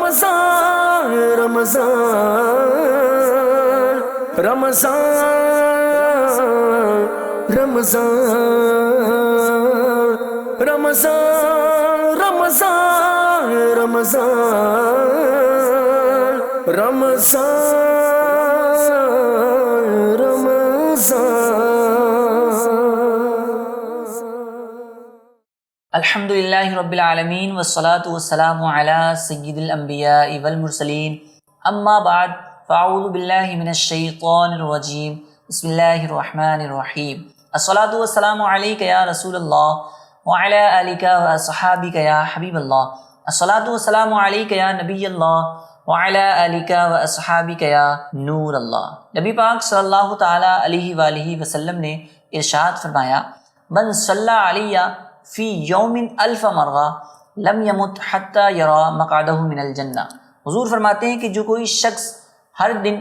رمضان رمضان رمضان رمضان رمضان رمضان رمضان رمضان الحمدللہ رب العالمین والصلاة والسلام علی سید الانبیاء والمرسلین اما بعد فاعوذ باللہ من الشیطان الرجیم بسم اللہ الرحمن الرحیم الصلاة والسلام علیک یا رسول اللہ وعلی آلک واصحابک یا حبیب اللہ الصلاة والسلام علیک یا نبی اللہ وعلی آلک واصحابک یا نور اللہ۔ نبی پاک صلی اللہ تعالی علیہ وآلہ وسلم نے ارشاد فرمایا من صلی علیہ فی یوم الف مرہ لم یمت حتی یرا مقعدہ من الجنہ۔ حضور فرماتے ہیں کہ جو کوئی شخص ہر دن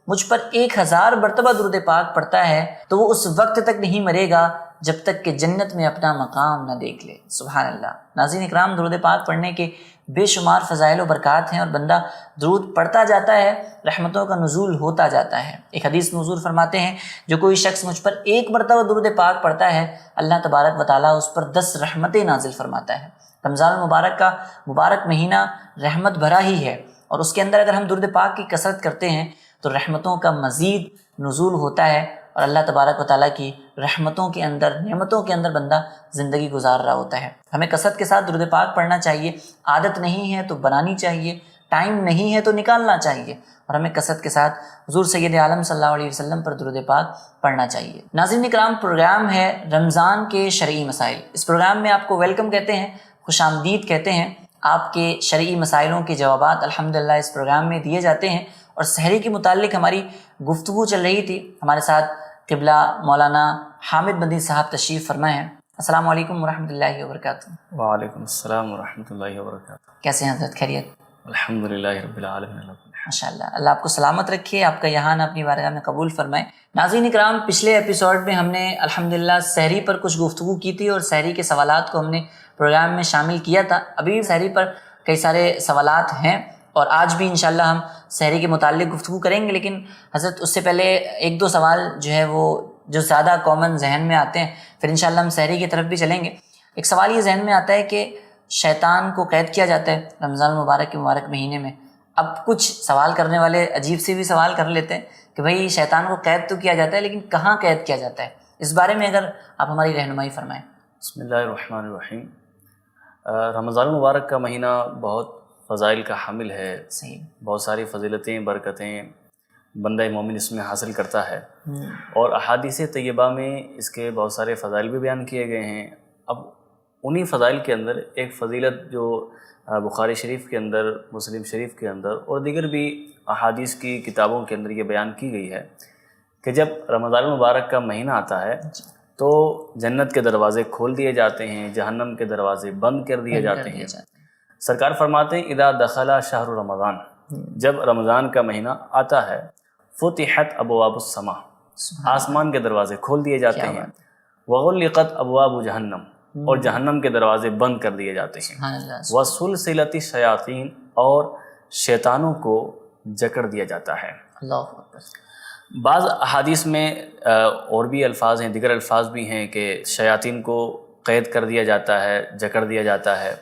مجھ پر 1000 مرتبہ درود پاک پڑھتا ہے تو وہ اس وقت تک نہیں مرے گا جب تک کہ جنت میں اپنا مقام نہ دیکھ لے۔ سبحان اللہ۔ ناظرین اکرام، درود پاک پڑھنے کے بے شمار فضائل و برکات ہیں اور بندہ درود پڑھتا جاتا ہے رحمتوں کا نزول ہوتا جاتا ہے۔ ایک حدیث میں حضور فرماتے ہیں جو کوئی شخص مجھ پر 1 مرتبہ درود پاک پڑھتا ہے اللہ تبارک و تعالیٰ اس پر 10 رحمتیں نازل فرماتا ہے۔ رمضان المبارک کا مبارک مہینہ رحمت بھرا ہی ہے اور اس کے اندر اگر ہم درود پاک کی کثرت کرتے ہیں تو رحمتوں کا مزید نزول ہوتا ہے اور اللہ تبارک و تعالیٰ کی رحمتوں کے اندر، نعمتوں کے اندر بندہ زندگی گزار رہا ہوتا ہے۔ ہمیں کثرت کے ساتھ درود پاک پڑھنا چاہیے، عادت نہیں ہے تو بنانی چاہیے، ٹائم نہیں ہے تو نکالنا چاہیے اور ہمیں کثرت کے ساتھ حضور سید عالم صلی اللہ علیہ وسلم پر درود پاک پڑھنا چاہیے۔ ناظرین اکرام، پروگرام ہے رمضان کے شرعی مسائل۔ اس پروگرام میں آپ کو ویلکم کہتے ہیں، خوش آمدید کہتے ہیں۔ آپ کے شرعی مسائلوں کے جوابات الحمدللہ اس پروگرام میں دیے جاتے ہیں اور سحری کے متعلق ہماری گفتگو چل رہی تھی۔ ہمارے ساتھ قبلہ مولانا حامد مدنی صاحب تشریف فرمائے ہیں۔ السلام علیکم ورحمۃ اللہ وبرکاتہ۔ وعلیکم السلام ورحمۃ اللہ وبرکاتہ۔ کیسے ہیں حضرت؟ خیریت؟ الحمدللہ رب العالمین۔ ماشاءاللہ، اللہ آپ کو سلامت رکھے، آپ کا یہاں اپنی بارگاہ میں قبول فرمائے۔ ناظرین اکرام، پچھلے ایپیسوڈ میں ہم نے الحمدللہ سحری پر کچھ گفتگو کی تھی اور سحری کے سوالات کو ہم نے پروگرام میں شامل کیا تھا۔ ابھی سحری پر کئی سارے سوالات ہیں اور آج بھی انشاءاللہ ہم سحری کے متعلق گفتگو کریں گے، لیکن حضرت اس سے پہلے 1-2 سوال جو ہے وہ جو زیادہ کامن ذہن میں آتے ہیں، پھر انشاءاللہ ہم سحری کی طرف بھی چلیں گے۔ ایک سوال یہ ذہن میں آتا ہے کہ شیطان کو قید کیا جاتا ہے رمضان المبارک کے مبارک مہینے میں۔ اب کچھ سوال کرنے والے عجیب سے بھی سوال کر لیتے ہیں کہ بھئی شیطان کو قید تو کیا جاتا ہے لیکن کہاں قید کیا جاتا ہے؟ اس بارے میں اگر آپ ہماری رہنمائی فرمائیں۔ بسم اللہ الرحمن الرحیم۔ رمضان المبارک کا مہینہ بہت فضائل کا حامل ہے، صحیح، بہت ساری فضیلتیں، برکتیں بندہ مومن اس میں حاصل کرتا ہے اور احادیث طیبہ میں اس کے بہت سارے فضائل بھی بیان کیے گئے ہیں۔ اب انہی فضائل کے اندر ایک فضیلت جو بخاری شریف کے اندر، مسلم شریف کے اندر اور دیگر بھی احادیث کی کتابوں کے اندر یہ بیان کی گئی ہے کہ جب رمضان المبارک کا مہینہ آتا ہے تو جنت کے دروازے کھول دیے جاتے ہیں، جہنم کے دروازے بند کر دیے جاتے ہیں۔ سرکار فرماتے ہیں اذا دخل شہر رمضان، جب رمضان کا مہینہ آتا ہے فتحت ابواب السماء، آسمان کے دروازے کھول دیے جاتے ہیں، وغلقت ابواب جہنم، اور جہنم کے دروازے بند کر دیے جاتے ہیں، وسلسلت الشیاطین، اور شیطانوں کو جکڑ دیا جاتا ہے۔ اللہ اکبر۔ بعض احادیث میں اور بھی الفاظ ہیں، دیگر الفاظ بھی ہیں کہ شیاطین کو قید کر دیا جاتا ہے، جکڑ دیا جاتا ہے،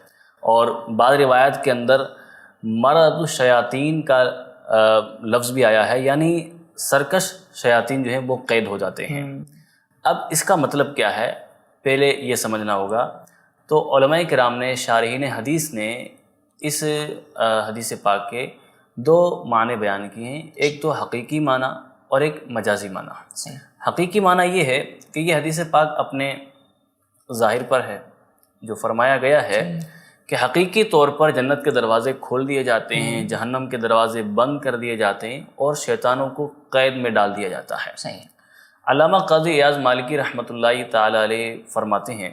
اور بعض روایات کے اندر مرد الشیاطین کا لفظ بھی آیا ہے، یعنی سرکش شیاطین جو ہیں وہ قید ہو جاتے ہیں۔ اب اس کا مطلب کیا ہے پہلے یہ سمجھنا ہوگا۔ تو علماء کرام نے، شارحین حدیث نے اس حدیث پاک کے 2 معنی بیان کیے ہیں، ایک تو حقیقی معنی اور ایک مجازی معنی۔ حقیقی معنی یہ ہے کہ یہ حدیث پاک اپنے ظاہر پر ہے، جو فرمایا گیا ہے کہ حقیقی طور پر جنت کے دروازے کھول دیے جاتے ہیں، جہنم کے دروازے بند کر دیے جاتے ہیں اور شیطانوں کو قید میں ڈال دیا جاتا ہے۔ علامہ قاضی ایاز مالکی رحمۃ اللہ تعالی علیہ فرماتے ہیں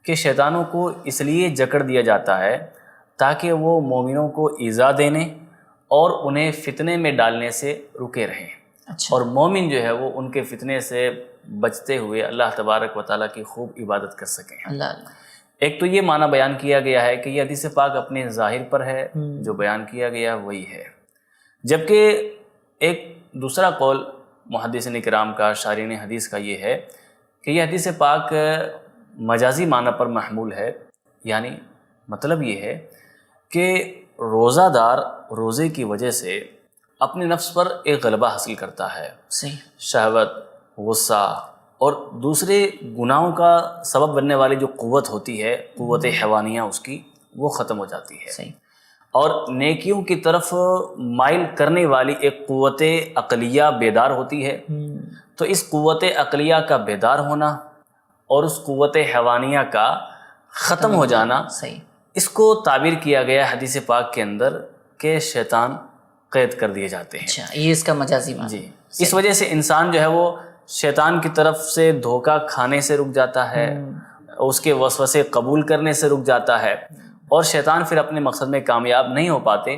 کہ شیطانوں کو اس لیے جکڑ دیا جاتا ہے تاکہ وہ مومنوں کو ایذا دینے اور انہیں فتنے میں ڈالنے سے رکے رہیں، اور مومن جو ہے وہ ان کے فتنے سے بچتے ہوئے اللہ تبارک و تعالیٰ کی خوب عبادت کر سکیں۔ ایک تو یہ معنی بیان کیا گیا ہے کہ یہ حدیث پاک اپنے ظاہر پر ہے، جو بیان کیا گیا وہی ہے، جبکہ ایک دوسرا قول محدثین کرام کا، شارحین حدیث کا یہ ہے کہ یہ حدیث پاک مجازی معنی پر محمول ہے، یعنی مطلب یہ ہے کہ روزہ دار روزے کی وجہ سے اپنے نفس پر ایک غلبہ حاصل کرتا ہے، صحیح، شہوت، غصہ اور دوسرے گناہوں کا سبب بننے والی جو قوت ہوتی ہے، قوت حیوانیہ اس کی، وہ ختم ہو جاتی ہے، صحیح، اور نیکیوں کی طرف مائل کرنے والی ایک قوت عقلیہ بیدار ہوتی ہے۔ تو اس قوت عقلیہ کا بیدار ہونا اور اس قوت حیوانیہ کا ختم ہو جانا، صحیح، اس کو تعبیر کیا گیا حدیث پاک کے اندر کہ شیطان قید کر دیے جاتے ہیں۔ اچھا، یہ اس کا مجازی معنی، جی، اس وجہ سے انسان جو ہے وہ شیطان کی طرف سے دھوکہ کھانے سے رک جاتا ہے، اس کے وسوسے قبول کرنے سے رک جاتا ہے، اور شیطان پھر اپنے مقصد میں کامیاب نہیں ہو پاتے۔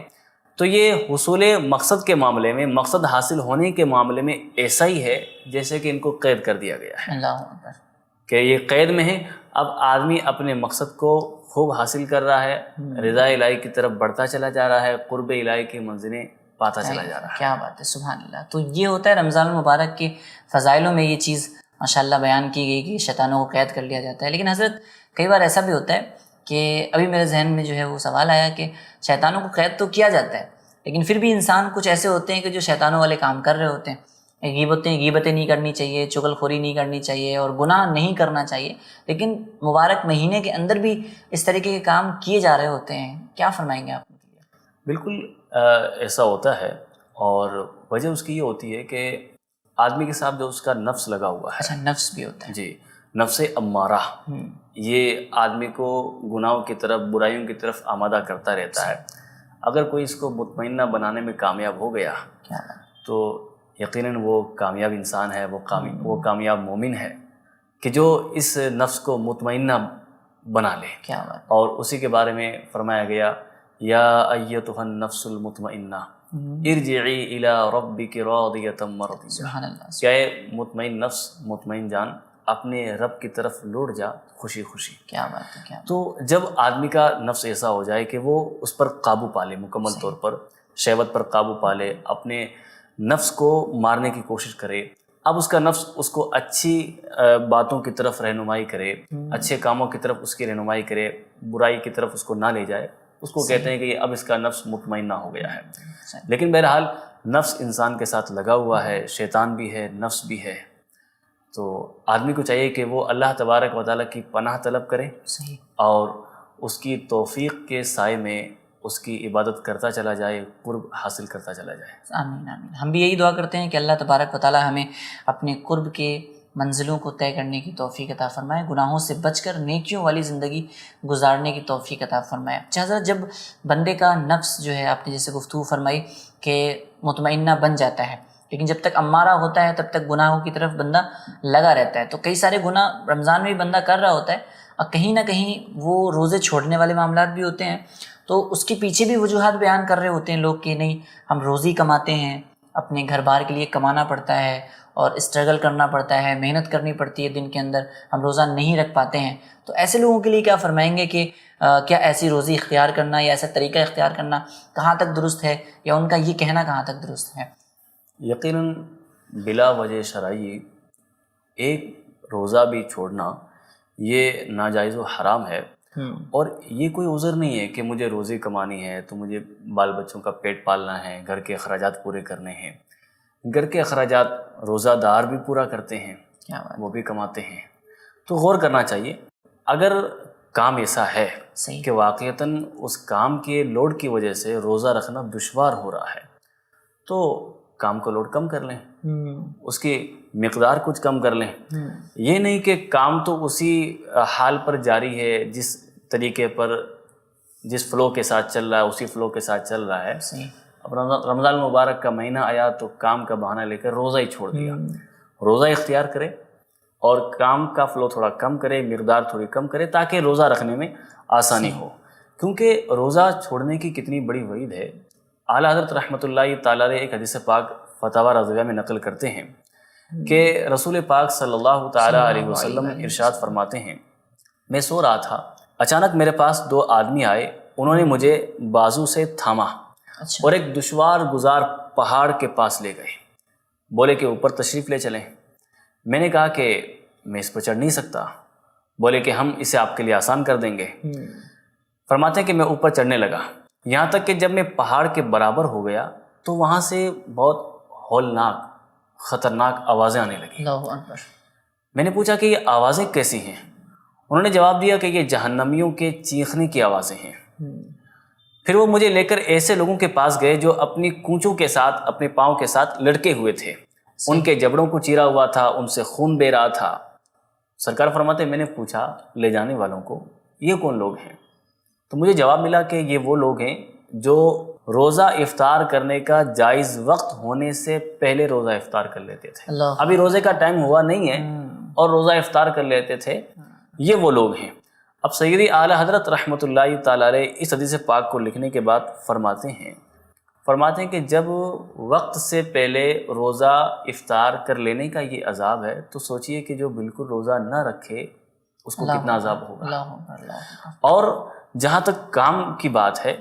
تو یہ حصول مقصد کے معاملے میں، مقصد حاصل ہونے کے معاملے میں ایسا ہی ہے جیسے کہ ان کو قید کر دیا گیا ہے، اللہ اکبر، کہ یہ قید میں ہے۔ اب آدمی اپنے مقصد کو خوب حاصل کر رہا ہے، رضا الہی کی طرف بڑھتا چلا جا رہا ہے، قرب الہی کی منزلیں پاتا چلا جا رہا ہے۔ کیا بات ہے، سبحان اللہ۔ تو یہ ہوتا ہے رمضان المبارک کے فضائلوں میں یہ چیز ماشاءاللہ بیان کی گئی کہ شیطانوں کو قید کر لیا جاتا ہے۔ لیکن حضرت کئی بار ایسا بھی ہوتا ہے کہ ابھی میرے ذہن میں جو ہے وہ سوال آیا کہ شیطانوں کو قید تو کیا جاتا ہے، لیکن پھر بھی انسان کچھ ایسے ہوتے ہیں کہ جو شیطانوں والے کام کر رہے ہوتے ہیں، غیبتیں نہیں کرنی چاہیے، چغل خوری نہیں کرنی چاہیے اور گناہ نہیں کرنا چاہیے، لیکن مبارک مہینے کے اندر بھی اس طریقے کے کام کیے جا رہے ہوتے ہیں۔ کیا فرمائیں گے آپ؟ بالکل ایسا ہوتا ہے، اور وجہ اس کی یہ ہوتی ہے کہ آدمی کے ساتھ جو اس کا نفس لگا ہوا ہے، اچھا، نفس بھی ہوتا ہے، جی، نفس امارہ، یہ آدمی کو گناہوں کی طرف، برائیوں کی طرف آمادہ کرتا رہتا ہے۔ اگر کوئی اس کو مطمئنہ بنانے میں کامیاب ہو گیا تو یقیناً وہ کامیاب انسان ہے، وہ کامیاب مومن ہے کہ جو اس نفس کو مطمئنہ بنا لے۔ کیا بات، اور اسی کے بارے میں فرمایا گیا، یا ایتھا النفس المطمئنہ ارجعی الی ربک راضیۃ مرضیہ، سبحان اللہ، کیا ہے مطمئن نفس، مطمئن جان، اپنے رب کی طرف لوٹ جا خوشی خوشی۔ کیا بات ہے، کیا تو جب آدمی کا نفس ایسا ہو جائے کہ وہ اس پر قابو پالے، مکمل طور پر شہوت پر قابو پالے، اپنے نفس کو مارنے کی کوشش کرے، اب اس کا نفس اس کو اچھی باتوں کی طرف رہنمائی کرے، اچھے کاموں کی طرف اس کی رہنمائی کرے، برائی کی طرف اس کو نہ لے جائے، اس کو کہتے ہیں کہ اب اس کا نفس مطمئنہ ہو گیا ہے۔ لیکن بہرحال نفس انسان کے ساتھ لگا ہوا ہے، شیطان بھی ہے، نفس بھی ہے، تو آدمی کو چاہیے کہ وہ اللہ تبارک و تعالیٰ کی پناہ طلب کرے صحیح، اور اس کی توفیق کے سائے میں اس کی عبادت کرتا چلا جائے، قرب حاصل کرتا چلا جائے۔ آمین آمین۔ ہم بھی یہی دعا کرتے ہیں کہ اللہ تبارک و تعالیٰ ہمیں اپنے قرب کے منزلوں کو طے کرنے کی توفیق عطا فرمائے، گناہوں سے بچ کر نیکیوں والی زندگی گزارنے کی توفیق عطا فرمائے۔ اچھا حضرت، جب بندے کا نفس جو ہے، آپ نے جیسے گفتگو فرمائی کہ مطمئنہ بن جاتا ہے، لیکن جب تک امارہ ہوتا ہے تب تک گناہوں کی طرف بندہ لگا رہتا ہے، تو کئی سارے گناہ رمضان میں بھی بندہ کر رہا ہوتا ہے، اور کہیں نہ کہیں وہ روزے چھوڑنے والے معاملات بھی ہوتے ہیں، تو اس کے پیچھے بھی وجوہات بیان کر رہے ہوتے ہیں لوگ کہ نہیں، ہم روزی کماتے ہیں، اپنے گھر بار کے لیے کمانا پڑتا ہے اور اسٹرگل کرنا پڑتا ہے، محنت کرنی پڑتی ہے دن کے اندر، ہم روزہ نہیں رکھ پاتے ہیں۔ تو ایسے لوگوں کے لیے کیا فرمائیں گے کہ کیا ایسی روزی اختیار کرنا یا ایسا طریقہ اختیار کرنا کہاں تک درست ہے، یا ان کا یہ کہنا کہاں تک درست ہے؟ یقیناً بلا وجہ شرعی ایک روزہ بھی چھوڑنا یہ ناجائز و حرام ہے، اور یہ کوئی عذر نہیں ہے کہ مجھے روزی کمانی ہے تو مجھے بال بچوں کا پیٹ پالنا ہے، گھر کے اخراجات پورے کرنے ہیں۔ گھر کے اخراجات روزہ دار بھی پورا کرتے ہیں، وہ بھی کماتے ہیں، تو غور کرنا چاہیے۔ اگر کام ایسا ہے کہ واقعتاً اس کام کے لوڈ کی وجہ سے روزہ رکھنا دشوار ہو رہا ہے، تو کام کو لوڈ کم کر لیں، اس کی مقدار کچھ کم کر لیں۔ یہ نہیں کہ کام تو اسی حال پر جاری ہے، جس طریقے پر، جس فلو کے ساتھ چل رہا ہے اسی فلو کے ساتھ چل رہا ہے۔ اب رمضان المبارک کا مہینہ آیا تو کام کا بہانہ لے کر روزہ ہی چھوڑ دیا۔ روزہ اختیار کرے اور کام کا فلو تھوڑا کم کرے، مقدار تھوڑی کم کرے، تاکہ روزہ رکھنے میں آسانی ہو، کیونکہ روزہ چھوڑنے کی کتنی بڑی وعید ہے۔ اعلیٰ حضرت رحمۃ اللہ تعالیٰ علیہ ایک حدیث پاک فتاوی رضویہ میں نقل کرتے ہیں کہ رسول پاک صلی اللہ تعالیٰ علیہ وسلم ارشاد فرماتے ہیں، میں سو رہا تھا اچانک میرے پاس 2 آدمی آئے، انہوں نے مجھے بازو سے تھاما اچھا اور ایک دشوار گزار پہاڑ کے پاس لے گئے، بولے کہ اوپر تشریف لے چلیں۔ میں نے کہا کہ میں اس پر چڑھ نہیں سکتا، بولے کہ ہم اسے آپ کے لیے آسان کر دیں گے۔ فرماتے ہیں کہ میں اوپر چڑھنے لگا، یہاں تک کہ جب میں پہاڑ کے برابر ہو گیا تو وہاں سے بہت ہولناک خطرناک آوازیں آنے لگیں۔ اللہ اکبر۔ میں نے پوچھا کہ یہ آوازیں کیسی ہیں؟ انہوں نے جواب دیا کہ یہ جہنمیوں کے چیخنے کی آوازیں ہیں۔ پھر وہ مجھے لے کر ایسے لوگوں کے پاس گئے جو اپنی کونچوں کے ساتھ، اپنے پاؤں کے ساتھ لٹکے ہوئے تھے، ان کے جبڑوں کو چیرا ہوا تھا، ان سے خون بہہ رہا تھا۔ سرکار فرماتے ہیں میں نے پوچھا لے جانے والوں کو یہ کون لوگ ہیں؟ تو مجھے جواب ملا کہ یہ وہ لوگ ہیں جو روزہ افطار کرنے کا جائز وقت ہونے سے پہلے روزہ افطار کر لیتے تھے۔ اللہ ابھی روزے کا ٹائم ہوا نہیں ہے اور روزہ افطار کر لیتے تھے، یہ وہ لوگ ہیں۔ اب سیدی اعلیٰ حضرت رحمۃ اللہ تعالیٰ علیہ اس حدیث پاک کو لکھنے کے بعد فرماتے ہیں کہ جب وقت سے پہلے روزہ افطار کر لینے کا یہ عذاب ہے تو سوچئے کہ جو بالکل روزہ نہ رکھے اس کو کتنا عذاب ہوگا۔ اللہ اکبر، اللہ اکبر۔ اور جہاں تک کام کی بات ہے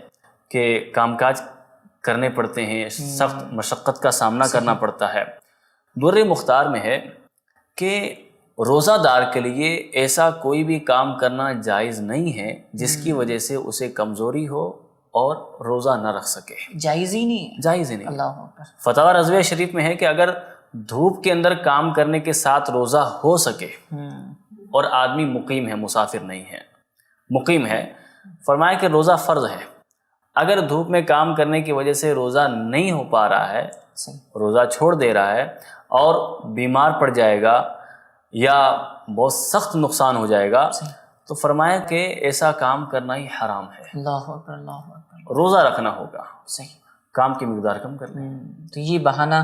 کہ کام کاج کرنے پڑتے ہیں، سخت مشقت کا سامنا کرنا پڑتا ہے، در مختار میں ہے کہ روزہ دار کے لیے ایسا کوئی بھی کام کرنا جائز نہیں ہے جس کی وجہ سے اسے کمزوری ہو اور روزہ نہ رکھ سکے، جائز ہی نہیں ہے، جائز ہی نہیں۔ اللہ اکبر۔ فتاوی رضویہ شریف میں ہے کہ اگر دھوپ کے اندر کام کرنے کے ساتھ روزہ ہو سکے اور آدمی مقیم ہے، مسافر نہیں ہے، مقیم ہے، فرمایا کہ روزہ فرض ہے۔ اگر دھوپ میں کام کرنے کی وجہ سے روزہ نہیں ہو پا رہا ہے، روزہ چھوڑ دے رہا ہے اور بیمار پڑ جائے گا یا بہت سخت نقصان ہو جائے گا تو فرمایا کہ ایسا کام کرنا ہی حرام ہے، اللہ اکبر، اللہ اکبر۔ روزہ رکھنا ہوگا، صحیح، کام کی مقدار کم کر لیں۔ تو یہ بہانہ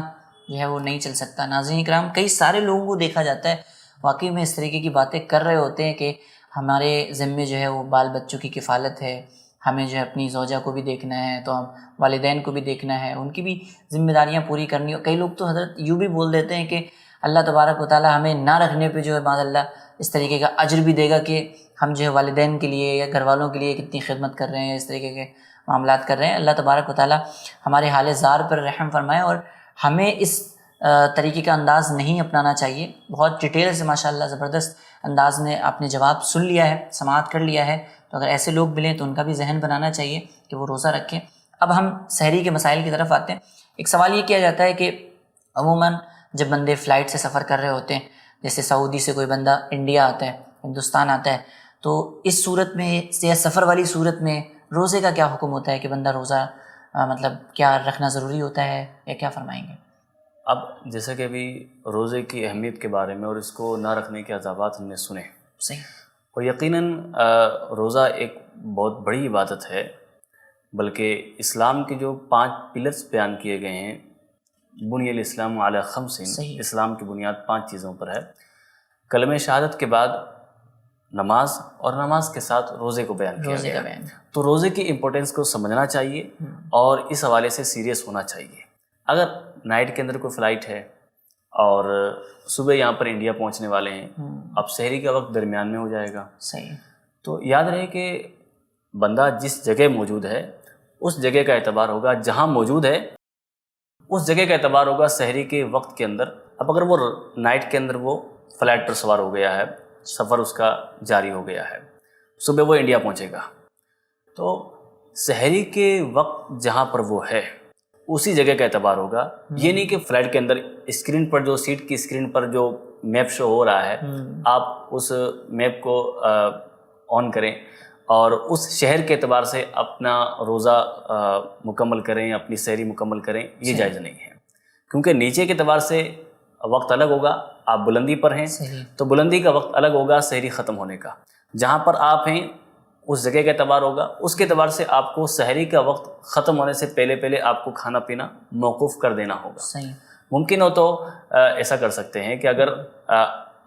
جو ہے وہ نہیں چل سکتا۔ ناظرین کرام، کئی سارے لوگوں کو دیکھا جاتا ہے واقعی میں اس طریقے کی باتیں کر رہے ہوتے ہیں کہ ہمارے ذمے جو ہے وہ بال بچوں کی کفالت ہے، ہمیں جو ہے اپنی زوجہ کو بھی دیکھنا ہے، تو ہم والدین کو بھی دیکھنا ہے، ان کی بھی ذمہ داریاں پوری کرنی ہو۔ کئی لوگ تو حضرت یوں بھی بول دیتے ہیں کہ اللہ تبارک و تعالیٰ ہمیں نہ رکھنے پہ جو ہے معاذ اللہ اس طریقے کا اجر بھی دے گا کہ ہم جو ہے والدین کے لیے یا گھر والوں کے لیے کتنی خدمت کر رہے ہیں، اس طریقے کے معاملات کر رہے ہیں۔ اللہ تبارک و تعالیٰ ہمارے حال زار پر رحم فرمائے اور ہمیں اس طریقے کا انداز نہیں اپنانا چاہیے۔ بہت ڈیٹیل سے ماشاءاللہ زبردست انداز میں آپ نے جواب سن لیا ہے، سماعت کر لیا ہے، تو اگر ایسے لوگ ملیں تو ان کا بھی ذہن بنانا چاہیے کہ وہ روزہ رکھیں۔ اب ہم سحری کے مسائل کی طرف آتے ہیں۔ ایک سوال یہ کیا جاتا ہے کہ عموماً جب بندے فلائٹ سے سفر کر رہے ہوتے ہیں، جیسے سعودی سے کوئی بندہ انڈیا آتا ہے، ہندوستان آتا ہے، تو اس صورت میں یا سفر والی صورت میں روزے کا کیا حکم ہوتا ہے کہ بندہ روزہ مطلب کیا رکھنا ضروری ہوتا ہے یا کیا فرمائیں گے؟ اب جیسا کہ ابھی روزے کی اہمیت کے بارے میں اور اس کو نہ رکھنے کے عذابات ہم نے سنے، صحیح، اور یقیناً روزہ ایک بہت بڑی عبادت ہے، بلکہ اسلام کے جو 5 پلرز بیان کیے گئے ہیں، بنی الاسلام علی 5، صحیح، اسلام کی بنیاد 5 چیزوں پر ہے۔ کلمہ شہادت کے بعد نماز اور نماز کے ساتھ روزے کو بیان کیا روزے کا گیا، بیان، تو روزے کی امپورٹنس کو سمجھنا چاہیے اور اس حوالے سے سیریس ہونا چاہیے۔ اگر نائٹ کے اندر کوئی فلائٹ ہے اور صبح یہاں پر انڈیا پہنچنے والے ہیں، اب سحری کا وقت درمیان میں ہو جائے گا، صحیح، تو یاد رہے کہ بندہ جس جگہ موجود ہے اس جگہ کا اعتبار ہوگا، جہاں موجود ہے اس جگہ کا اعتبار ہوگا سحری کے وقت کے اندر۔ اب اگر وہ نائٹ کے اندر وہ فلائٹ پر سوار ہو گیا ہے، سفر اس کا جاری ہو گیا ہے، صبح وہ انڈیا پہنچے گا، تو سحری کے وقت جہاں پر وہ ہے اسی جگہ کا اعتبار ہوگا۔ یہ نہیں کہ فلائٹ کے اندر اسکرین پر جو سیٹ کی اسکرین پر جو میپ شو ہو رہا ہے آپ اس میپ کو آن کریں اور اس شہر کے اعتبار سے اپنا روزہ مکمل کریں، اپنی سحری مکمل کریں، یہ جائز نہیں ہے، کیونکہ نیچے کے اعتبار سے وقت الگ ہوگا، آپ بلندی پر ہیں تو بلندی کا وقت الگ ہوگا سحری ختم ہونے کا، جہاں پر آپ ہیں اس جگہ کا اعتبار ہوگا، اس کے اعتبار سے آپ کو سحری کا وقت ختم ہونے سے پہلے آپ کو کھانا پینا موقوف کر دینا ہوگا۔ صحیح، ممکن ہو تو ایسا کر سکتے ہیں کہ اگر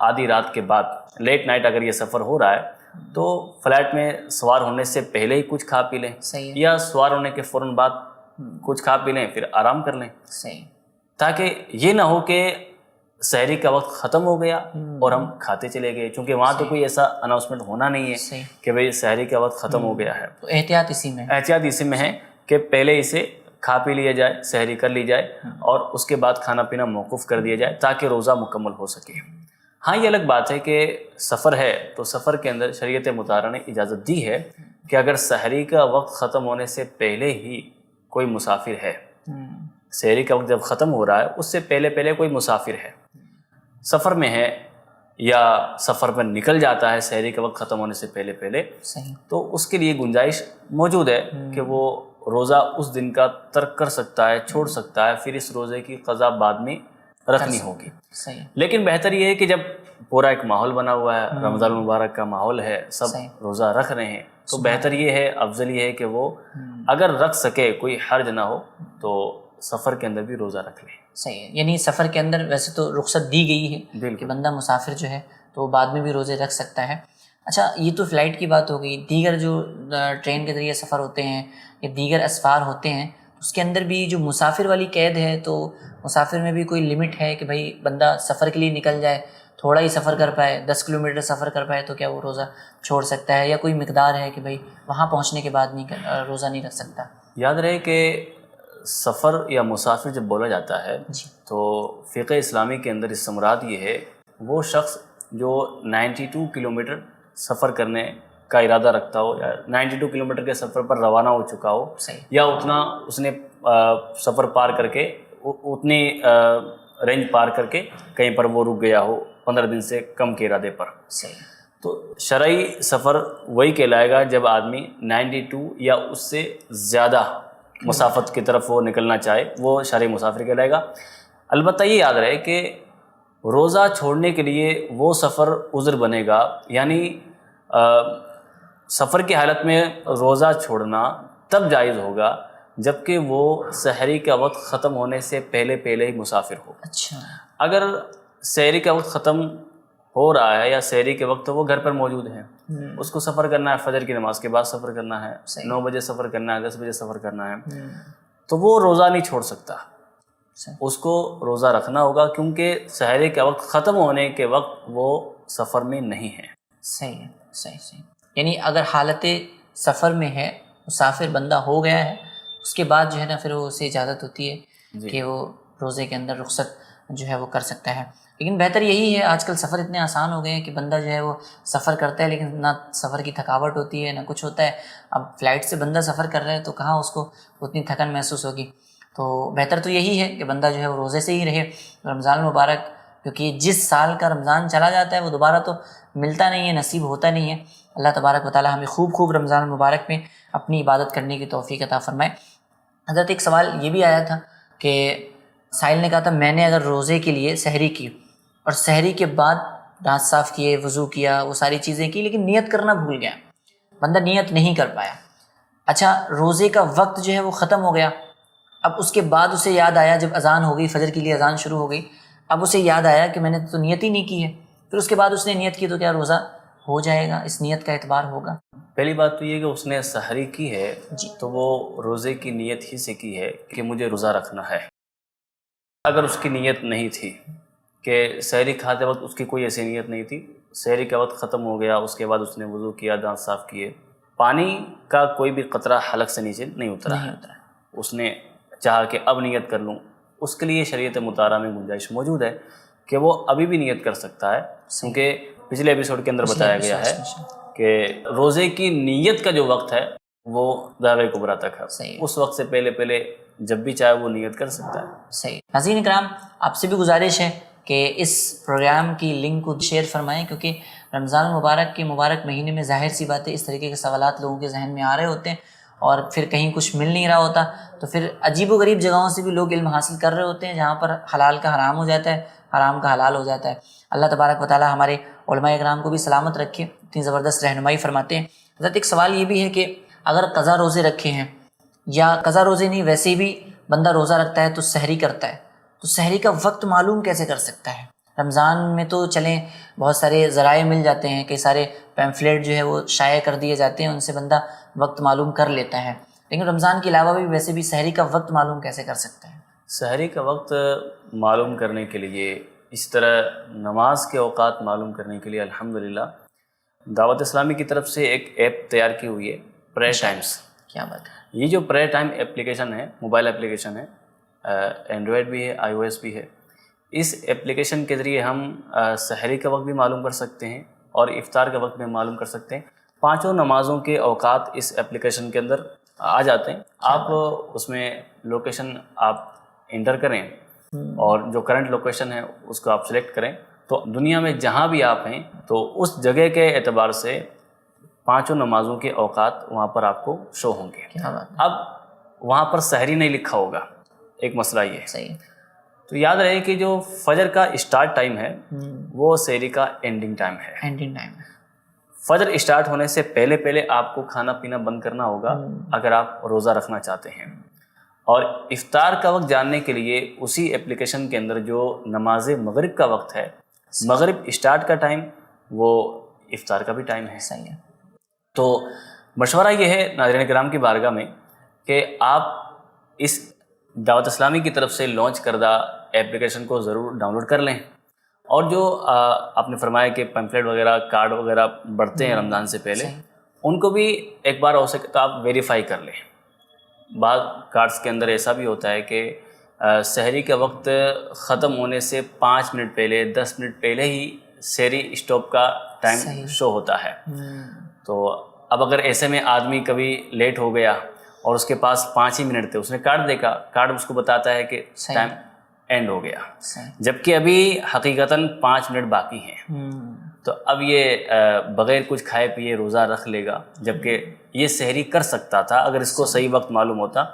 آدھی رات کے بعد لیٹ نائٹ اگر یہ سفر ہو رہا ہے تو فلائٹ میں سوار ہونے سے پہلے ہی کچھ کھا پی لیں، صحیح، یا سوار ہونے کے فوراً بعد کچھ کھا پی لیں، پھر آرام کر لیں، صحیح، تاکہ یہ نہ ہو کہ سحری کا وقت ختم ہو گیا اور ہم کھاتے چلے گئے، چونکہ وہاں تو کوئی ایسا اناؤنسمنٹ ہونا نہیں ہے صحیح، کہ بھئی سحری کا وقت ختم ہو گیا ہے۔ تو احتیاط اسی میں ہے۔ احتیاط اسی میں ہے کہ پہلے اسے کھا پی لیا جائے، سحری کر لی جائے اور اس کے بعد کھانا پینا موقوف کر دیا جائے تاکہ روزہ مکمل ہو سکے۔ ہاں یہ الگ بات ہے کہ سفر ہے تو سفر کے اندر شریعت مطہرہ نے اجازت دی ہے کہ اگر سحری کا وقت ختم ہونے سے پہلے ہی کوئی مسافر ہے، سحری کا وقت جب ختم ہو رہا ہے اس سے پہلے کوئی مسافر ہے، سفر میں ہے یا سفر پر نکل جاتا ہے سحری کا وقت ختم ہونے سے پہلے، صحیح، تو اس کے لیے گنجائش موجود ہے کہ وہ روزہ اس دن کا ترک کر سکتا ہے، چھوڑ سکتا ہے، پھر اس روزے کی قضا بعد میں رکھنی ہوگی۔ صحیح، لیکن بہتر یہ ہے کہ جب پورا ایک ماحول بنا ہوا ہے، رمضان المبارک کا ماحول ہے، سب صحیح، روزہ رکھ رہے ہیں، تو بہتر یہ ہے، افضل یہ ہے کہ وہ اگر رکھ سکے، کوئی حرج نہ ہو، تو سفر کے اندر بھی روزہ رکھ لیں۔ صحیح ہے، یعنی سفر کے اندر ویسے تو رخصت دی گئی ہے کہ بالکل، بندہ مسافر جو ہے تو وہ بعد میں بھی روزے رکھ سکتا ہے۔ اچھا، یہ تو فلائٹ کی بات ہو گئی، دیگر جو ٹرین کے ذریعے سفر ہوتے ہیں یا دیگر اسفار ہوتے ہیں، اس کے اندر بھی جو مسافر والی قید ہے، تو مسافر میں بھی کوئی لمٹ ہے کہ بھائی بندہ سفر کے لیے نکل جائے، تھوڑا ہی سفر کر پائے، 10 کلومیٹر سفر کر پائے تو کیا وہ روزہ چھوڑ سکتا ہے، یا کوئی مقدار ہے کہ بھائی وہاں پہنچنے کے بعد روزہ نہیں رکھ سکتا؟ یاد رہے کہ سفر یا مسافر جب بولا جاتا ہے جی، تو فقہ اسلامی کے اندر اس سے مراد یہ ہے وہ شخص جو 92 کلومیٹر سفر کرنے کا ارادہ رکھتا ہو یا 92 کلومیٹر کے سفر پر روانہ ہو چکا ہو، صحیح، یا اتنا اس نے سفر پار کر کے اتنی رینج پار کر کے کہیں پر وہ رک گیا ہو 15 دن سے کم کے ارادے پر، صحیح، تو شرعی سفر وہی کہلائے گا جب آدمی 92 یا اس سے زیادہ مسافت کی طرف وہ نکلنا چاہے، وہ شرعی مسافر کہلائے گا۔ البتہ یہ یاد رہے کہ روزہ چھوڑنے کے لیے وہ سفر عذر بنے گا، یعنی سفر کی حالت میں روزہ چھوڑنا تب جائز ہوگا جبکہ وہ سحری کا وقت ختم ہونے سے پہلے ہی مسافر ہو۔ اچھا، اگر سحری کا وقت ختم ہو رہا ہے یا سحری کے وقت وہ گھر پر موجود ہیں، اس کو سفر کرنا ہے، فجر کی نماز کے بعد سفر کرنا ہے، 9 بجے سفر کرنا ہے، 10 بجے سفر کرنا ہے، تو وہ روزہ نہیں چھوڑ سکتا، اس کو روزہ رکھنا ہوگا کیونکہ سحری کا وقت ختم ہونے کے وقت وہ سفر میں نہیں ہے۔ صحیح ہے، صحیح، یعنی اگر حالت سفر میں ہے، مسافر بندہ ہو گیا ہے، اس کے بعد جو ہے نا پھر وہ اسے اجازت ہوتی ہے کہ وہ روزے کے اندر رخصت جو ہے وہ کر سکتا ہے۔ لیکن بہتر یہی ہے، آج کل سفر اتنے آسان ہو گئے ہیں کہ بندہ جو ہے وہ سفر کرتا ہے لیکن نہ سفر کی تھکاوٹ ہوتی ہے نہ کچھ ہوتا ہے۔ اب فلائٹ سے بندہ سفر کر رہا ہے تو کہاں اس کو اتنی تھکن محسوس ہوگی، تو بہتر تو یہی ہے کہ بندہ جو ہے وہ روزے سے ہی رہے۔ رمضان المبارک کیونکہ جس سال کا رمضان چلا جاتا ہے وہ دوبارہ تو ملتا نہیں ہے، نصیب ہوتا نہیں ہے۔ اللہ تبارک و تعالی ہمیں خوب رمضان المبارک میں اپنی عبادت کرنے کی توفیق عطا فرمائے۔ حضرت ایک سوال یہ بھی آیا تھا کہ سائل نے کہا تھا میں نے اگر روزے کے لیے سحری کی اور سحری کے بعد دانت صاف کیے، وضو کیا، وہ ساری چیزیں کی، لیکن نیت کرنا بھول گیا، بندہ نیت نہیں کر پایا۔ اچھا، روزے کا وقت جو ہے وہ ختم ہو گیا، اب اس کے بعد اسے یاد آیا، جب اذان ہو گئی، فجر کے لیے اذان شروع ہو گئی، اب اسے یاد آیا کہ میں نے تو نیت ہی نہیں کی ہے، پھر اس کے بعد اس نے نیت کی، تو کیا روزہ ہو جائے گا؟ اس نیت کا اعتبار ہوگا؟ پہلی بات تو یہ کہ اس نے سحری کی ہے جی، تو وہ روزے کی نیت ہی سے کی ہے کہ مجھے روزہ رکھنا ہے۔ اگر اس کی نیت نہیں تھی کہ سحری کھاتے وقت اس کی کوئی ایسی نیت نہیں تھی، سحری کا وقت ختم ہو گیا، اس کے بعد اس نے وضو کیا، دانت صاف کیے، پانی کا کوئی بھی قطرہ حلق سے نیچے نہیں اترا، اس نے چاہا کہ اب نیت کر لوں، اس کے لیے شریعت مطالعہ میں گنجائش موجود ہے کہ وہ ابھی بھی نیت کر سکتا ہے، کیونکہ پچھلے ایپیسوڈ کے اندر بتایا گیا ہے کہ روزے کی نیت کا جو وقت ہے وہ دعوے کبریٰ تک ہے، اس وقت سے پہلے جب بھی چاہے وہ نیت کر سکتا ہے۔ صحیح۔ ناظرین اکرام، آپ سے بھی گزارش ہے کہ اس پروگرام کی لنک کو شیئر فرمائیں، کیونکہ رمضان المبارک کے مبارک مہینے میں ظاہر سی بات ہے اس طریقے کے سوالات لوگوں کے ذہن میں آ رہے ہوتے ہیں، اور پھر کہیں کچھ مل نہیں رہا ہوتا، تو پھر عجیب و غریب جگہوں سے بھی لوگ علم حاصل کر رہے ہوتے ہیں، جہاں پر حلال کا حرام ہو جاتا ہے، حرام کا حلال ہو جاتا ہے۔ اللہ تبارک و تعالی ہمارے علماء اکرام کو بھی سلامت رکھے، اتنی زبردست رہنمائی فرماتے ہیں۔ حضرت ایک سوال یہ بھی ہے کہ اگر قضا روزے رکھے ہیں، یا قضا روزے نہیں ویسے ہی بھی بندہ روزہ رکھتا ہے تو سحری کرتا ہے، تو سحری کا وقت معلوم کیسے کر سکتا ہے؟ رمضان میں تو چلیں بہت سارے ذرائع مل جاتے ہیں، کئی سارے پیمفلیٹ جو ہے وہ شائع کر دیے جاتے ہیں، ان سے بندہ وقت معلوم کر لیتا ہے، لیکن رمضان کے علاوہ بھی ویسے بھی سحری کا وقت معلوم کیسے کر سکتا ہے؟ سحری کا وقت معلوم کرنے کے لیے اسی طرح نماز کے اوقات معلوم کرنے کے لیے الحمدللہ دعوت اسلامی کی طرف سے ایک ایپ تیار کی ہوئی ہے، پریئر ٹائمز۔ کیا بات ہے! یہ جو پریئر ٹائم اپلیکیشن ہے، موبائل اپلیکیشن ہے، اینڈرائڈ بھی ہے، آئی او ایس بھی ہے۔ اس اپلیکیشن کے ذریعے ہم سحری کا وقت بھی معلوم کر سکتے ہیں اور افطار کا وقت بھی معلوم کر سکتے ہیں۔ پانچوں نمازوں کے اوقات اس اپلیکیشن کے اندر آ جاتے ہیں۔ آپ اس میں لوکیشن آپ انٹر کریں اور جو کرنٹ لوکیشن ہے اس کو آپ سلیکٹ کریں، تو دنیا میں جہاں بھی آپ ہیں تو اس جگہ کے اعتبار سے پانچوں نمازوں کے اوقات وہاں پر آپ کو شو ہوں گے۔ کیا بات ہے! اب وہاں پر سحری نہیں لکھا ہوگا، ایک مسئلہ یہ ہے۔ صحیح۔ تو یاد رہے کہ جو فجر کا اسٹارٹ ٹائم ہے وہ سحری کا اینڈنگ ٹائم ہے۔ اینڈنگ ٹائم ہے۔ فجر اسٹارٹ ہونے سے پہلے پہلے آپ کو کھانا پینا بند کرنا ہوگا اگر آپ روزہ رکھنا چاہتے ہیں۔ اور افطار کا وقت جاننے کے لیے اسی اپلیکیشن کے اندر جو نماز مغرب کا وقت ہے، مغرب اسٹارٹ کا ٹائم وہ افطار کا بھی ٹائم ہے۔ صحیح ہے۔ تو مشورہ یہ ہے ناظرین کرام کی بارگاہ میں کہ آپ اس دعوت اسلامی کی طرف سے لانچ کردہ اپلیکیشن کو ضرور ڈاؤن لوڈ کر لیں، اور جو آپ نے فرمایا کہ پمفلیٹ وغیرہ کارڈ وغیرہ بڑھتے ہیں رمضان سے پہلے، ان کو بھی ایک بار ہو سکے تو آپ ویریفائی کر لیں۔ بعض کارڈز کے اندر ایسا بھی ہوتا ہے کہ سحری کا وقت ختم ہونے سے 5 منٹ پہلے 10 منٹ پہلے ہی سحری اسٹاپ کا ٹائم شو ہوتا ہے۔ تو اب اگر ایسے میں آدمی کبھی لیٹ ہو گیا اور اس کے پاس 5 ہی منٹ تھے، اس نے کارڈ دیکھا، کارڈ اس کو بتاتا ہے کہ ٹائم اینڈ ہو گیا، جبکہ ابھی حقیقتاً 5 منٹ باقی ہیں۔ تو اب یہ بغیر کچھ کھائے پیے روزہ رکھ لے گا، جبکہ یہ سحری کر سکتا تھا اگر اس کو صحیح وقت معلوم ہوتا،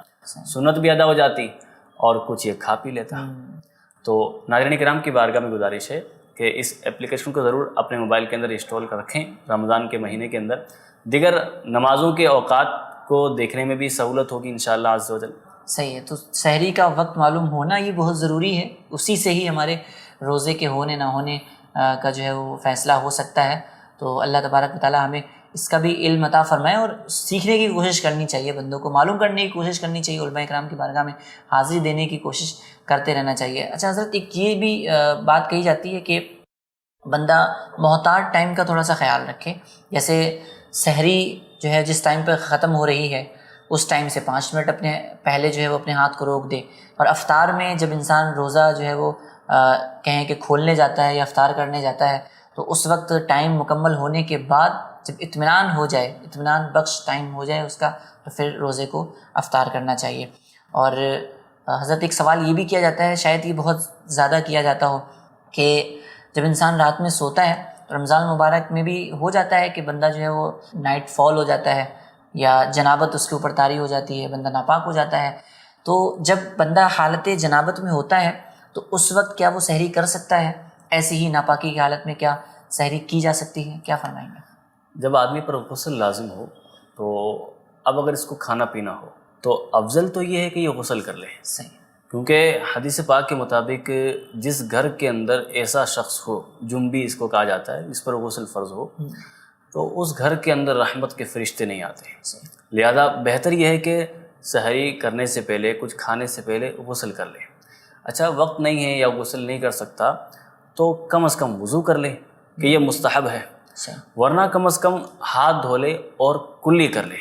سنت بھی ادا ہو جاتی اور کچھ یہ کھا پی لیتا۔ تو ناظرین کرام کی بارگاہ میں گزارش ہے کہ اس اپلیکیشن کو ضرور اپنے موبائل کے اندر انسٹال کر رکھیں۔ رمضان کے مہینے کے اندر دیگر نمازوں کے اوقات کو دیکھنے میں بھی سہولت ہوگی انشاءاللہ عز و جل۔ صحیح ہے۔ تو سحری کا وقت معلوم ہونا یہ بہت ضروری ہے، اسی سے ہی ہمارے روزے کے ہونے نہ ہونے کا جو ہے وہ فیصلہ ہو سکتا ہے۔ تو اللہ تبارک و تعالیٰ ہمیں اس کا بھی علم عطا فرمائے، اور سیکھنے کی کوشش کرنی چاہیے، بندوں کو معلوم کرنے کی کوشش کرنی چاہیے، علماء کرام کی بارگاہ میں حاضری دینے کی کوشش کرتے رہنا چاہیے۔ اچھا حضرت، ایک یہ بھی بات کہی جاتی ہے کہ بندہ محتاط ٹائم کا تھوڑا سا خیال رکھے، جیسے سحری جو ہے جس ٹائم پہ ختم ہو رہی ہے اس ٹائم سے 5 منٹ اپنے پہلے جو ہے وہ اپنے ہاتھ کو روک دے، اور افطار میں جب انسان روزہ جو ہے وہ کہیں کہ کھولنے جاتا ہے یا افطار کرنے جاتا ہے، تو اس وقت ٹائم مکمل ہونے کے بعد جب اطمینان ہو جائے، اطمینان بخش ٹائم ہو جائے اس کا، تو پھر روزے کو افطار کرنا چاہیے۔ اور حضرت ایک سوال یہ بھی کیا جاتا ہے، شاید یہ بہت زیادہ کیا جاتا ہو، کہ جب انسان رات میں سوتا ہے، رمضان مبارک میں بھی ہو جاتا ہے کہ بندہ جو ہے وہ نائٹ فال ہو جاتا ہے یا جنابت اس کے اوپر طاری ہو جاتی ہے، بندہ ناپاک ہو جاتا ہے، تو جب بندہ حالت جنابت میں ہوتا ہے تو اس وقت کیا وہ سحری کر سکتا ہے؟ ایسی ہی ناپاکی کی حالت میں کیا سحری کی جا سکتی ہے؟ کیا فرمائیں گے؟ جب آدمی پر غسل لازم ہو تو اب اگر اس کو کھانا پینا ہو تو افضل تو یہ ہے کہ یہ غسل کر لے، صحیح، کیونکہ حدیث پاک کے مطابق جس گھر کے اندر ایسا شخص ہو، جنبی اس کو کہا جاتا ہے، جس پر غسل فرض ہو، تو اس گھر کے اندر رحمت کے فرشتے نہیں آتے۔ لہذا بہتر یہ ہے کہ سحری کرنے سے پہلے، کچھ کھانے سے پہلے غسل کر لے۔ اچھا وقت نہیں ہے یا غسل نہیں کر سکتا تو کم از کم وضو کر لے، کہ یہ مستحب ہے، ورنہ کم از کم ہاتھ دھو لے اور کلی کر لے۔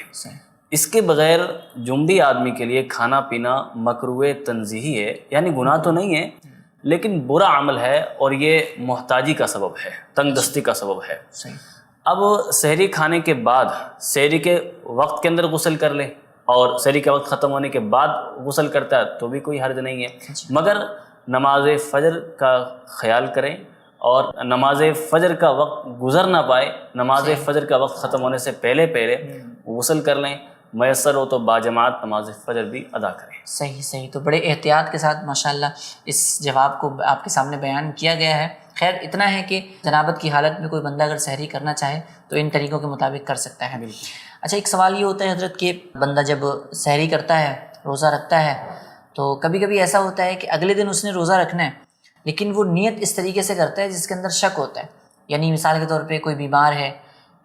اس کے بغیر جنبی آدمی کے لیے کھانا پینا مکروہ تنزیہی ہے، یعنی گناہ تو نہیں ہے لیکن برا عمل ہے، اور یہ محتاجی کا سبب ہے، تنگ دستی کا سبب ہے۔ اب سحری کھانے کے بعد سحری کے وقت کے اندر غسل کر لے، اور سحری کا وقت ختم ہونے کے بعد غسل کرتا ہے تو بھی کوئی حرج نہیں ہے، مگر نماز فجر کا خیال کریں، اور نماز فجر کا وقت گزر نہ پائے، نماز فجر کا وقت ختم ہونے سے پہلے غسل کر لیں، میسر ہو تو باجماعت نماز فجر بھی ادا کریں۔ صحیح۔ تو بڑے احتیاط کے ساتھ ماشاءاللہ اس جواب کو آپ کے سامنے بیان کیا گیا ہے۔ خیر اتنا ہے کہ جنابت کی حالت میں کوئی بندہ اگر سحری کرنا چاہے تو ان طریقوں کے مطابق کر سکتا ہے۔ اچھا ایک سوال یہ ہوتا ہے حضرت کہ بندہ جب سحری کرتا ہے، روزہ رکھتا ہے، تو کبھی کبھی ایسا ہوتا ہے کہ اگلے دن اس نے روزہ رکھنا ہے لیکن وہ نیت اس طریقے سے کرتا ہے جس کے اندر شک ہوتا ہے، یعنی مثال کے طور پہ کوئی بیمار ہے،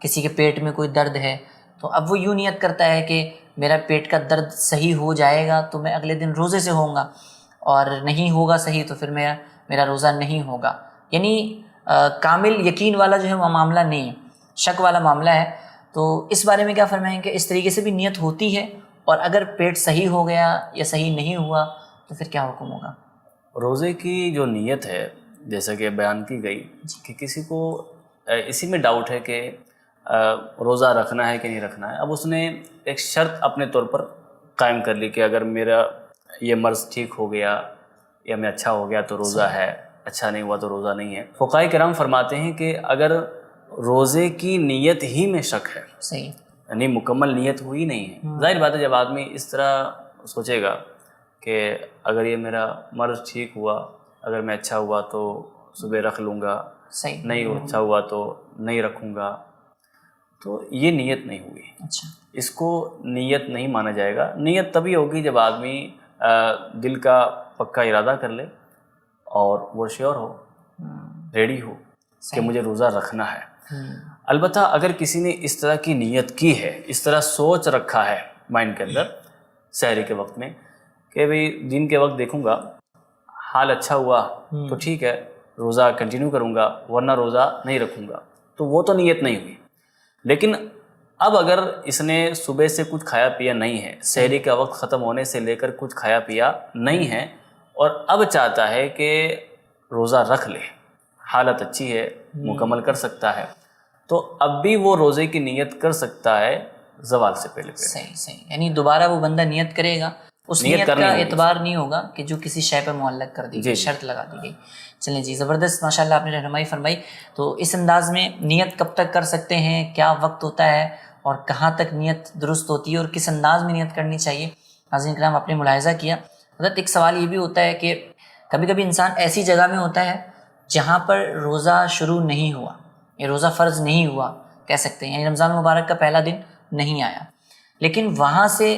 کسی کے پیٹ میں کوئی درد ہے، تو اب وہ یوں نیت کرتا ہے کہ میرا پیٹ کا درد صحیح ہو جائے گا تو میں اگلے دن روزے سے ہوں گا، اور نہیں ہوگا صحیح تو پھر میں میرا روزہ نہیں ہوگا. یعنی کامل یقین والا جو ہے وہ معاملہ نہیں ہے، شک والا معاملہ ہے. تو اس بارے میں کیا فرمائیں کہ اس طریقے سے بھی نیت ہوتی ہے، اور اگر پیٹ صحیح ہو گیا یا صحیح نہیں ہوا تو پھر کیا حکم ہوگا؟ روزے کی جو نیت ہے جیسا کہ بیان کی گئی کہ کسی کو اسی میں ڈاؤٹ ہے کہ روزہ رکھنا ہے کہ نہیں رکھنا ہے. اب اس نے ایک شرط اپنے طور پر قائم کر لی کہ اگر میرا یہ مرض ٹھیک ہو گیا یا میں اچھا ہو گیا تو روزہ ہے، اچھا نہیں ہوا تو روزہ نہیں ہے. فقہاء کرام فرماتے ہیں کہ اگر روزے کی نیت ہی میں شک ہے، صحیح، یعنی مکمل نیت ہوئی نہیں ہے، ظاہر بات ہے جب آدمی اس طرح سوچے گا کہ اگر یہ میرا مرض ٹھیک ہوا، اگر میں اچھا ہوا تو صبح رکھ لوں گا، صحیح، نہیں اچھا ہوا تو نہیں رکھوں گا، تو یہ نیت نہیں ہوئی. اچھا، اس کو نیت نہیں مانا جائے گا. نیت تبھی ہوگی جب آدمی دل کا پکا ارادہ کر لے اور وہ شیور ہو، ریڈی ہو کہ مجھے روزہ رکھنا ہے. البتہ اگر کسی نے اس طرح کی نیت کی ہے، اس طرح سوچ رکھا ہے مائنڈ کے اندر سحری کے وقت میں کہ بھئی دن کے وقت دیکھوں گا، حال اچھا ہوا تو ٹھیک ہے روزہ کنٹینیو کروں گا، ورنہ روزہ نہیں رکھوں گا، تو وہ تو نیت نہیں ہوئی. لیکن اب اگر اس نے صبح سے کچھ کھایا پیا نہیں ہے، سحری کا وقت ختم ہونے سے لے کر کچھ کھایا پیا نہیں ہے، اور اب چاہتا ہے کہ روزہ رکھ لے، حالت اچھی ہے، مکمل کر سکتا ہے، تو اب بھی وہ روزے کی نیت کر سکتا ہے زوال سے پہلے. صحیح. یعنی دوبارہ وہ بندہ نیت کرے گا، اس نیت کا اعتبار نہیں ہوگا کہ جو کسی شے پہ معلق کر دی گئی، شرط لگا دی گئی. چلیں جی، زبردست، ماشاءاللہ آپ نے رہنمائی فرمائی. تو اس انداز میں نیت کب تک کر سکتے ہیں، کیا وقت ہوتا ہے، اور کہاں تک نیت درست ہوتی ہے، اور کس انداز میں نیت کرنی چاہیے؟ ناظرین کرام، آپ نے ملاحظہ کیا. حضرت ایک سوال یہ بھی ہوتا ہے کہ کبھی کبھی انسان ایسی جگہ میں ہوتا ہے جہاں پر روزہ شروع نہیں ہوا، یہ روزہ فرض نہیں ہوا کہہ سکتے ہیں، یعنی رمضان مبارک کا پہلا دن نہیں آیا، لیکن وہاں سے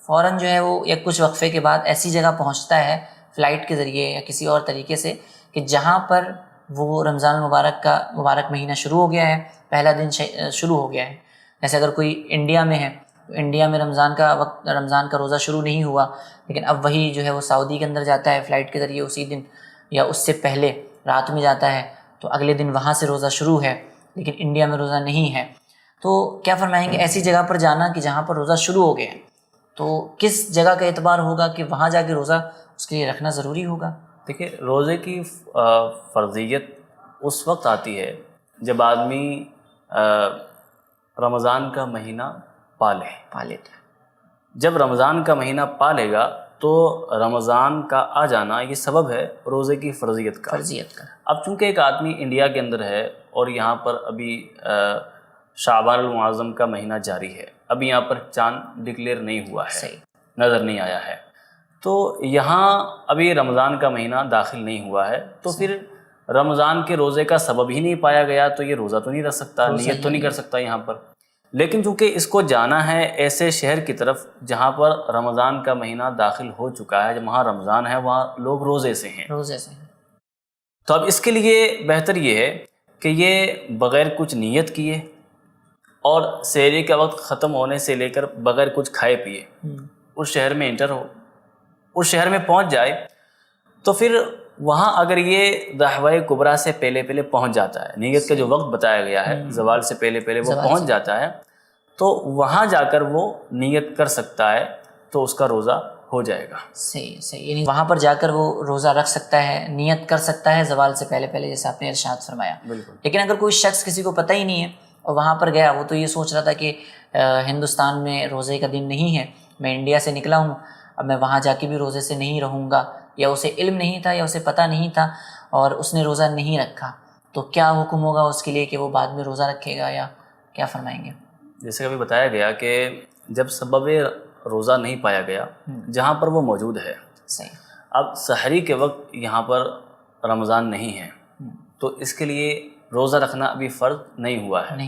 فوراً جو ہے وہ یا کچھ وقفے کے بعد ایسی جگہ پہنچتا ہے فلائٹ کے ذریعے یا کسی اور طریقے سے کہ جہاں پر وہ رمضان المبارک کا مبارک مہینہ شروع ہو گیا ہے، پہلا دن شروع ہو گیا ہے. جیسے اگر کوئی انڈیا میں ہے تو انڈیا میں رمضان کا روزہ شروع نہیں ہوا، لیکن اب وہی جو ہے وہ سعودی کے اندر جاتا ہے فلائٹ کے ذریعے اسی دن یا اس سے پہلے رات میں جاتا ہے، تو اگلے دن وہاں سے روزہ شروع ہے لیکن انڈیا میں روزہ نہیں ہے. تو کیا فرمائیں گے ایسی جگہ پر جانا کہ جہاں پر روزہ شروع ہو گیا ہے، تو کس جگہ کا اعتبار ہوگا کہ وہاں جا کے روزہ اس کے لیے رکھنا ضروری ہوگا؟ دیکھیں، روزے کی فرضیت اس وقت آتی ہے جب آدمی رمضان کا مہینہ پا لیتا ہے. جب رمضان کا مہینہ پا لے گا تو رمضان کا آ جانا یہ سبب ہے روزے کی فرضیت کا. اب چونکہ ایک آدمی انڈیا کے اندر ہے اور یہاں پر ابھی شعبان المعظم کا مہینہ جاری ہے، ابھی یہاں پر چاند ڈکلیئر نہیں ہوا ہے، نظر نہیں آیا ہے، تو یہاں ابھی رمضان کا مہینہ داخل نہیں ہوا ہے، تو پھر رمضان کے روزے کا سبب ہی نہیں پایا گیا تو یہ روزہ تو نہیں رکھ سکتا، نیت تو نہیں کر سکتا یہاں پر. لیکن چونکہ اس کو جانا ہے ایسے شہر کی طرف جہاں پر رمضان کا مہینہ داخل ہو چکا ہے، وہاں رمضان ہے، وہاں لوگ روزے سے ہیں، تو اب اس کے لیے بہتر یہ ہے کہ یہ بغیر کچھ نیت کیے اور سحری کا وقت ختم ہونے سے لے کر بغیر کچھ کھائے پیے اس شہر میں انٹر ہو، اس شہر میں پہنچ جائے، تو پھر وہاں اگر یہ دعویٰ کبریٰ سے پہلے پہنچ جاتا ہے، نیت کا جو وقت بتایا گیا ہے زوال سے پہلے وہ پہنچ جاتا ہے، تو وہاں جا کر وہ نیت کر سکتا ہے تو اس کا روزہ ہو جائے گا. صحیح، یعنی وہاں پر جا کر وہ روزہ رکھ سکتا ہے، نیت کر سکتا ہے زوال سے پہلے جیسے آپ نے ارشاد فرمایا. بالکل. لیکن اگر کوئی شخص کسی کو پتہ ہی نہیں ہے اور وہاں پر گیا، وہ تو یہ سوچ رہا تھا کہ ہندوستان میں روزے کا دن نہیں ہے، میں انڈیا سے نکلا ہوں، اب میں وہاں جا کے بھی روزے سے نہیں رہوں گا، یا اسے علم نہیں تھا یا اسے پتہ نہیں تھا اور اس نے روزہ نہیں رکھا، تو کیا حکم ہوگا اس کے لیے کہ وہ بعد میں روزہ رکھے گا، یا کیا فرمائیں گے؟ جیسے ابھی بتایا گیا کہ جب سبب روزہ نہیں پایا گیا جہاں پر وہ موجود ہے، صحیح، اب سحری کے وقت یہاں پر رمضان نہیں ہے تو اس کے لیے روزہ رکھنا ابھی فرض نہیں ہوا ہے.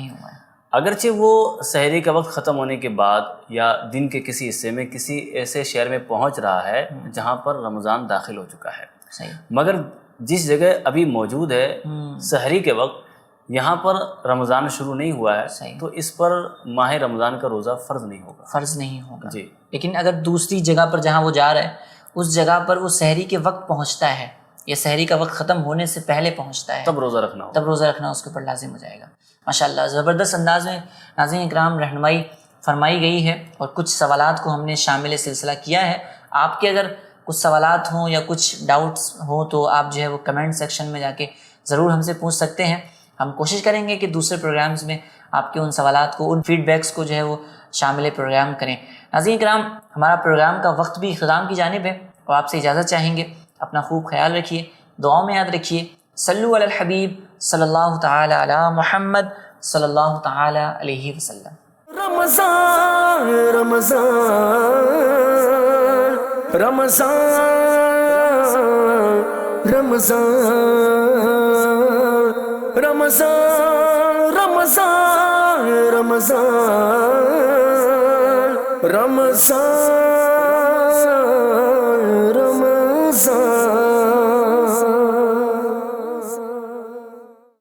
اگرچہ وہ سحری کا وقت ختم ہونے کے بعد یا دن کے کسی حصے میں کسی ایسے شہر میں پہنچ رہا ہے جہاں پر رمضان داخل ہو چکا ہے، مگر جس جگہ ابھی موجود ہے سحری کے وقت یہاں پر رمضان شروع نہیں ہوا ہے، تو اس پر ماہ رمضان کا روزہ فرض نہیں ہوگا. جی. لیکن اگر دوسری جگہ پر جہاں وہ جا رہا ہے اس جگہ پر وہ سحری کے وقت پہنچتا ہے یہ سحری کا وقت ختم ہونے سے پہلے پہنچتا ہے تب روزہ رکھنا ہو. تب روزہ رکھنا اس کے اوپر لازم ہو جائے گا. ماشاءاللہ زبردست انداز میں ناظرین اکرام رہنمائی فرمائی گئی ہے، اور کچھ سوالات کو ہم نے شامل سلسلہ کیا ہے. آپ کے اگر کچھ سوالات ہوں یا کچھ ڈاؤٹس ہوں تو آپ جو ہے وہ کمنٹ سیکشن میں جا کے ضرور ہم سے پوچھ سکتے ہیں. ہم کوشش کریں گے کہ دوسرے پروگرامز میں آپ کے ان سوالات کو، ان فیڈ بیکس کو جو ہے وہ شامل پروگرام کریں. ناظرین کرام ہمارا پروگرام کا وقت بھی اختتام کی جانب ہے، اور آپ سے اجازت چاہیں گے. اپنا خوب خیال رکھیے، دعاؤں میں یاد رکھیے. صلو علی الحبیب صلی اللہ تعالی علی محمد صلی اللہ تعالی علیہ وسلم. رمضان رمضان رمضان رمضان رمضان رمضان رمضان رمضان